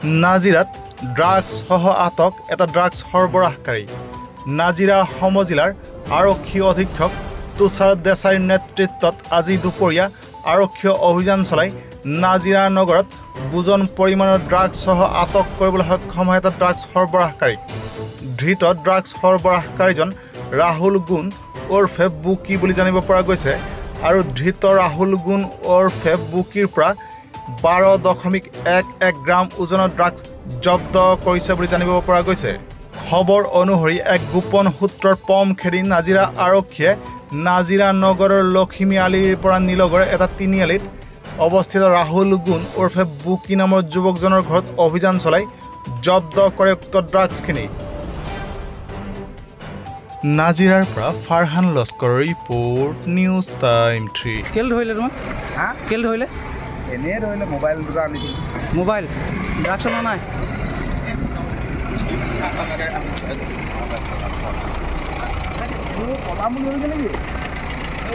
নাজিৰাত ড্ৰাগছসহ আটক এটা ড্ৰাগছ সৰবৰাহকাৰী। নাজিৰা সমজিলাৰ আৰক্ষী অধীক্ষক তুষাৰ দেশাইৰ নেতৃত্বত আজি দুপৰীয়া আৰক্ষীয়ে অভিযান চলাই নাজিৰা নগৰত বুজন পৰিমাণৰ ড্ৰাগছসহ আটক কৰিবলৈ সক্ষম হয় এটা ড্ৰাগছ সৰবৰাহকাৰী। ধৃত ড্ৰাগছ সৰবৰাহকাৰীজন ৰাহুল গুণ ওৰফে বুকি বুলি জানিব পৰা গৈছে আৰু ধৃত ৰাহুল গুণ ওৰফে বুকিৰ পৰা 12.11 গ্ৰাম ওজনৰ ড্ৰাগছ জব্দ কৰিছে বুলি জানিব পৰা গৈছে। খবৰ অনুসৰি এক গোপন সূত্ৰৰ পম খেদি নাজিৰা আৰক্ষীয়ে নাজিৰা নগৰৰ লখিমী আলিৰ পৰা নিলগৰ এটা তিনিআলিত অৱস্থিত ৰাহুল গুণ ওৰফে বুকি নামৰ যুৱকজনৰ ঘৰত অভিযান চলাই জব্দ কৰে উক্ত ড্ৰাগছখিনি। নাজিৰাৰ পৰা ফাৰহান লস্কৰৰ ৰিপৰ্ট, নিউজ টাইম 3। কেলে ধৰিলে তোমাক? হা কেলে ধৰিলে? এনেই ধৰিলে মোবাইল দুটা আনিছিলোঁ। মোবাইল ড্ৰাগছ অনা নাই? পলাম বুলি ভাবিছে নেকি? এই